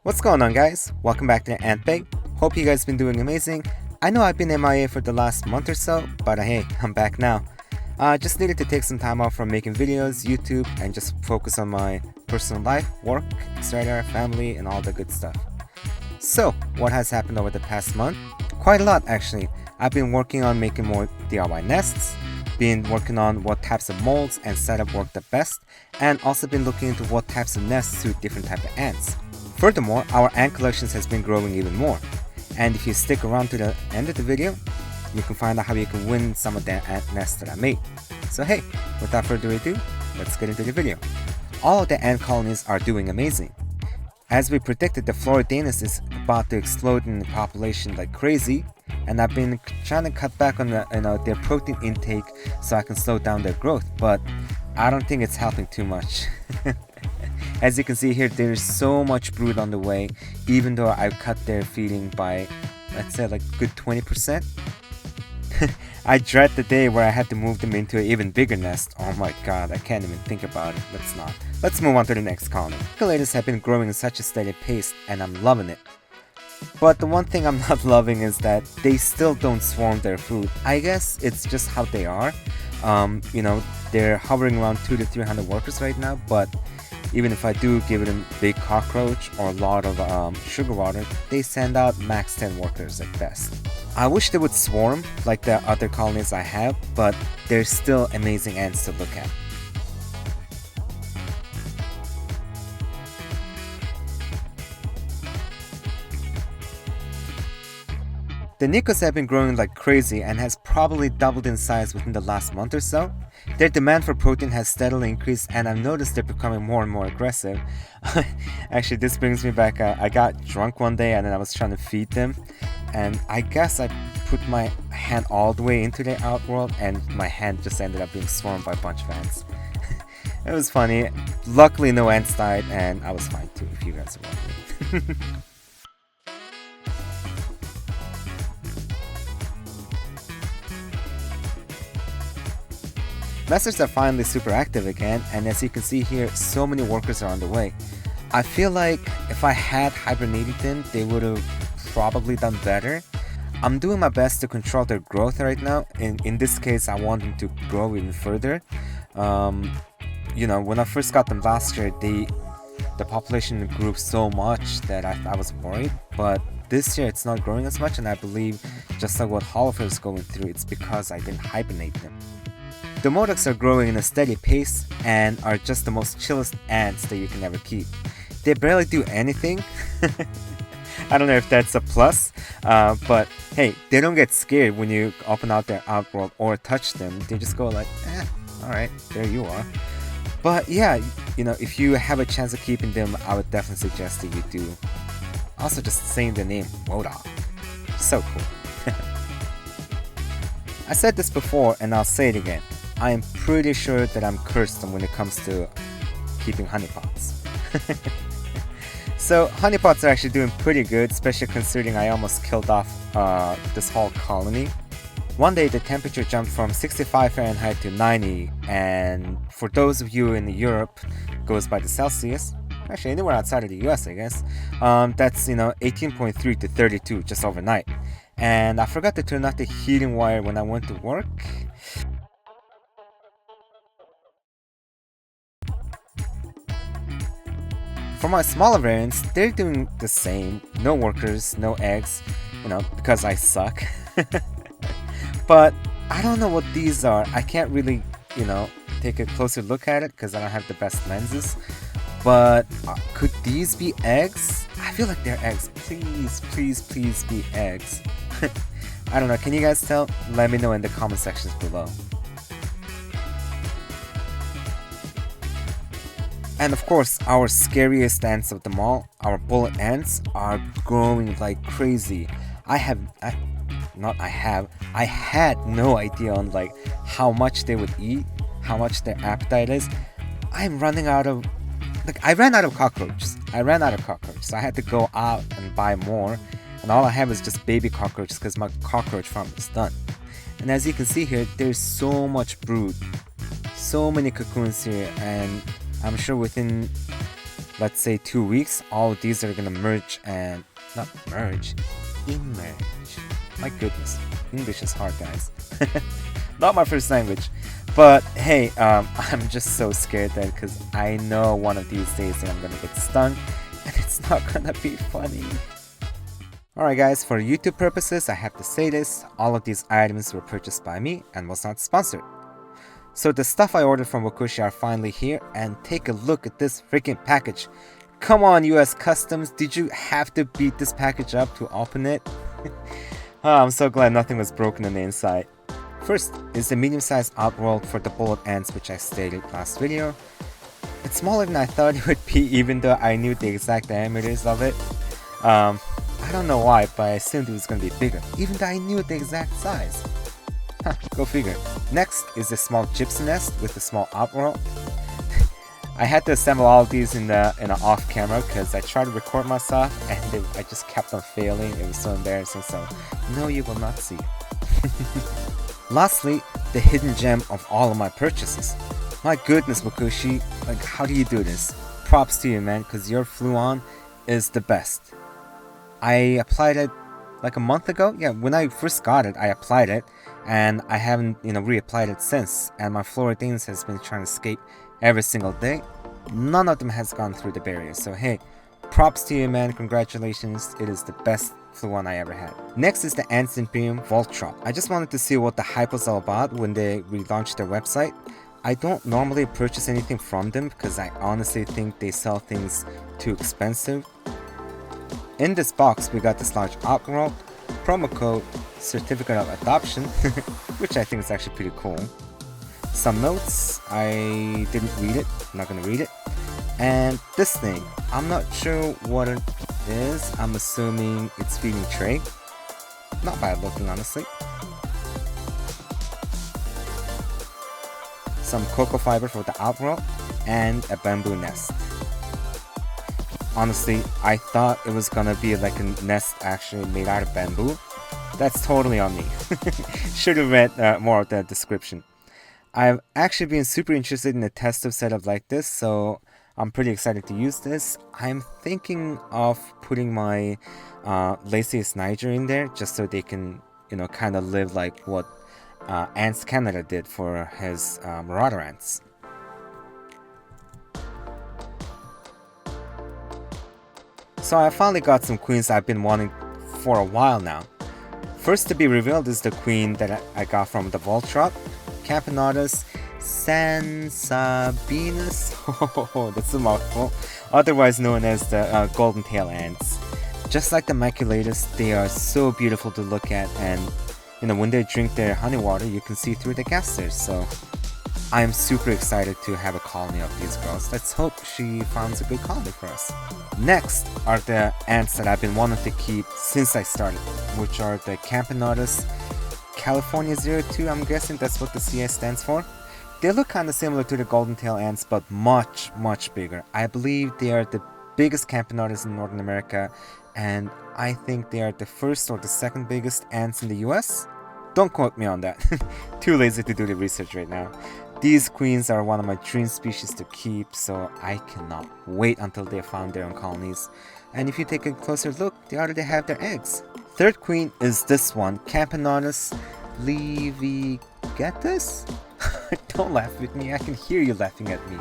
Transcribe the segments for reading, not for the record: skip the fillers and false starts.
What's going on, guys? Welcome back to Ant Bag. Hope you guys been doing amazing. I know I've been MIA for the last month or so, but hey, I'm back now. Just needed to take some time off from making videos, YouTube, and just focus on my personal life, work, etc., family, and all the good stuff. So, what has happened over the past month? Quite a lot, actually. I've been working on making more DIY nests, been working on what types of molds and setup work the best, and also been looking into what types of nests suit different type of ants. Furthermore, our ant collections has been growing even more, and if you stick around to the end of the video, you can find out how you can win some of the ant nests that I made. So hey, without further ado, let's get into the video. All of the ant colonies are doing amazing. As we predicted, the Floridanus is about to explode in population like crazy, and I've been trying to cut back on their protein intake so I can slow down their growth, but I don't think it's helping too much. As you can see here, there's so much brood on the way, even though I cut their feeding by, let's say, like good 20%. I dread the day where I had to move them into an even bigger nest. Oh my god, I can't even think about it. Let's not. Let's move on to the next colony. Coleus have been growing at such a steady pace, and I'm loving it. But the one thing I'm not loving is that they still don't swarm their food. I guess it's just how they are. They're hovering around 200 to 300 workers right now, but even if I do give them big cockroach or a lot of sugar water, they send out max 10 workers at best. I wish they would swarm like the other colonies I have, but they're still amazing ants to look at. The Nikos have been growing like crazy and has probably doubled in size within the last month or so. Their demand for protein has steadily increased, and I've noticed they're becoming more and more aggressive. Actually, this brings me back, I got drunk one day and then I was trying to feed them, and I guess I put my hand all the way into their outworld and my hand just ended up being swarmed by a bunch of ants. It was funny. Luckily no ants died, and I was fine too, if you guys are wondering. Nesters are finally super active again, and as you can see here, so many workers are on the way. I feel like if I had hibernated them, they would have probably done better. I'm doing my best to control their growth right now. In this case, I want them to grow even further. When I first got them last year, the population grew so much that I was worried, but this year it's not growing as much, and I believe, just like what Holifer is going through, it's because I didn't hibernate them. The Modocs are growing in a steady pace and are just the most chillest ants that you can ever keep. They barely do anything. I don't know if that's a plus, but hey, they don't get scared when you open out their outworld or touch them. They just go like, alright, there you are. But yeah, if you have a chance of keeping them, I would definitely suggest that you do. Also, just saying the name, Modok. So cool. I said this before and I'll say it again. I am pretty sure that I'm cursed when it comes to keeping honeypots. So honeypots are actually doing pretty good, especially considering I almost killed off this whole colony. One day the temperature jumped from 65 Fahrenheit to 90, and for those of you in Europe, goes by the Celsius. Actually, anywhere outside of the US, I guess. That's 18.3 to 32 just overnight. And I forgot to turn off the heating wire when I went to work. For my smaller variants, they're doing the same. No workers, no eggs, because I suck. But I don't know what these are. I can't really, take a closer look at it because I don't have the best lenses. But could these be eggs? I feel like they're eggs. Please, please, please be eggs. I don't know, can you guys tell? Let me know in the comment sections below. And of course, our scariest ants of them all, our bullet ants, are growing like crazy. I had no idea on how much they would eat, how much their appetite is. I'm running out of, I ran out of cockroaches. So I had to go out and buy more. And all I have is just baby cockroaches because my cockroach farm is done. And as you can see here, there's so much brood. So many cocoons here, and I'm sure within let's say 2 weeks, all of these are gonna merge and not merge, emerge. My goodness, English is hard, guys. Not my first language. But hey, I'm just so scared that because I know one of these days that I'm gonna get stung and it's not gonna be funny. Alright guys, for YouTube purposes, I have to say this, all of these items were purchased by me and was not sponsored. So the stuff I ordered from Wakushi are finally here, and take a look at this freaking package. Come on US Customs, did you have to beat this package up to open it? Oh, I'm so glad nothing was broken on the inside. First is the medium-sized Outworld for the bullet ants, which I stated last video. It's smaller than I thought it would be, even though I knew the exact diameters of it. I don't know why, but I assumed it was going to be bigger, even though I knew the exact size. Huh, go figure. Next is the small gypsy nest with the small Outworld. I had to assemble all of these in an off camera because I tried to record myself and I just kept on failing. It was so embarrassing, so no, you will not see. Lastly, the hidden gem of all of my purchases. My goodness, Wakushi, like how do you do this? Props to you, man, because your Fluon is the best. I applied it like a month ago. Yeah, when I first got it, I applied it, and I haven't, reapplied it since. And my Floridines has been trying to escape every single day. None of them has gone through the barrier. So hey, props to you, man. Congratulations. It is the best Fluon I ever had. Next is the Ants Imperium Voltron. I just wanted to see what the hype was all about when they relaunched their website. I don't normally purchase anything from them because I honestly think they sell things too expensive. In this box, we got this large Outworld, promo code, certificate of adoption, which I think is actually pretty cool. Some notes, I didn't read it, I'm not gonna read it. And this thing, I'm not sure what it is, I'm assuming it's feeding tray. Not bad looking, honestly. Some cocoa fiber for the Outworld, and a bamboo nest. Honestly, I thought it was gonna be like a nest actually made out of bamboo. That's totally on me. Should have read more of the description. I've actually been super interested in a test tube setup like this, so I'm pretty excited to use this. I'm thinking of putting my Lasius Niger in there just so they can, kind of live like what Ants Canada did for his Marauder ants. So I finally got some queens I've been wanting for a while now. First to be revealed is the queen that I got from the Voltron, Camponotus sansabinus, oh, that's a mouthful, otherwise known as the golden tail ants. Just like the Maculatus, they are so beautiful to look at, and when they drink their honey water, you can see through the gasters, so I am super excited to have a colony of these girls. Let's hope she finds a good colony for us. Next are the ants that I've been wanting to keep since I started, which are the Camponotus California 02, I'm guessing that's what the CS stands for. They look kind of similar to the golden tail ants, but much, much bigger. I believe they are the biggest Camponotus in Northern America, and I think they are the first or the second biggest ants in the US. Don't quote me on that. Too lazy to do the research right now. These queens are one of my dream species to keep, so I cannot wait until they found their own colonies. And if you take a closer look, they already have their eggs. Third queen is this one, Camponotus levigatus? Don't laugh with me, I can hear you laughing at me.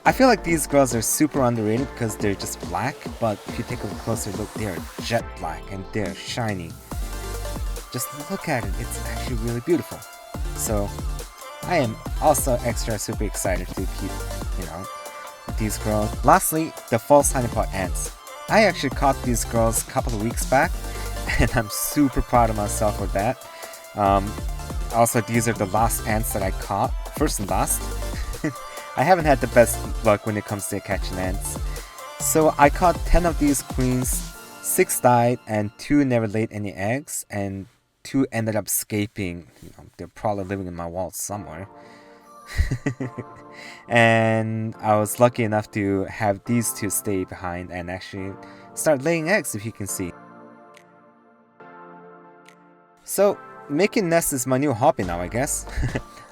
I feel like these girls are super underrated because they're just black, but if you take a closer look, they are jet black and they're shiny. Just look at it, it's actually really beautiful. So I am also extra super excited to keep, these girls. Lastly, the false honeypot ants. I actually caught these girls a couple of weeks back, and I'm super proud of myself for that. Also, these are the last ants that I caught, first and last. I haven't had the best luck when it comes to catching ants. So I caught 10 of these queens, 6 died, and 2 never laid any eggs, and 2 ended up escaping. They're probably living in my walls somewhere. And I was lucky enough to have these 2 stay behind and actually start laying eggs, if you can see. So making nests is my new hobby now, I guess.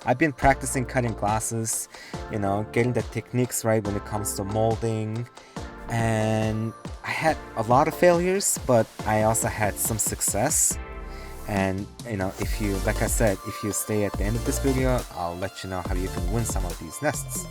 I've been practicing cutting glasses, you know, getting the techniques right when it comes to molding, and I had a lot of failures, but I also had some success. And you know, if you, like I said, if you stay at the end of this video, I'll let you know how you can win some of these nests.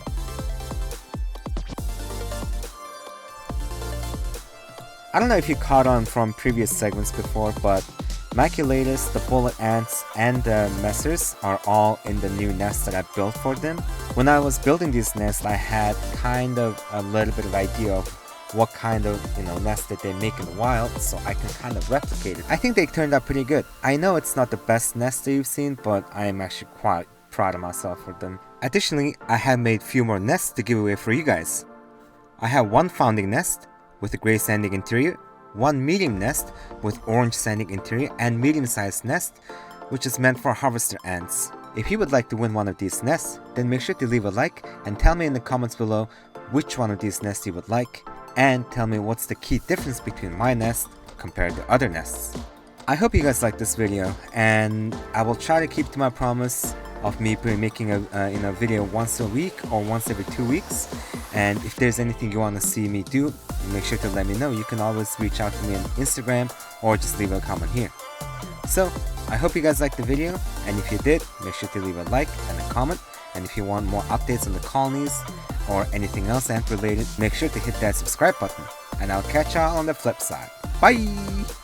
I don't know if you caught on from previous segments before, but Maculatus, the bullet ants, and the messers are all in the new nest that I built for them. When I was building these nests, I had kind of a little bit of idea of what kind of, you know, nest that they make in the wild, so I can kind of replicate it. I think they turned out pretty good. I know it's not the best nest that you've seen, but I am actually quite proud of myself for them. Additionally, I have made few more nests to give away for you guys. I have one founding nest with a gray sanding interior, one medium nest with orange sanding interior, and medium-sized nest which is meant for harvester ants. If you would like to win one of these nests, then make sure to leave a like and tell me in the comments below which one of these nests you would like, and tell me what's the key difference between my nest compared to other nests. I hope you guys liked this video, and I will try to keep to my promise of me making a video once a week or once every 2 weeks. And if there's anything you want to see me do, make sure to let me know. You can always reach out to me on Instagram or just leave a comment here. So I hope you guys liked the video, and if you did, make sure to leave a like and a comment. And if you want more updates on the colonies or anything else ant related, make sure to hit that subscribe button, and I'll catch y'all on the flip side. Bye!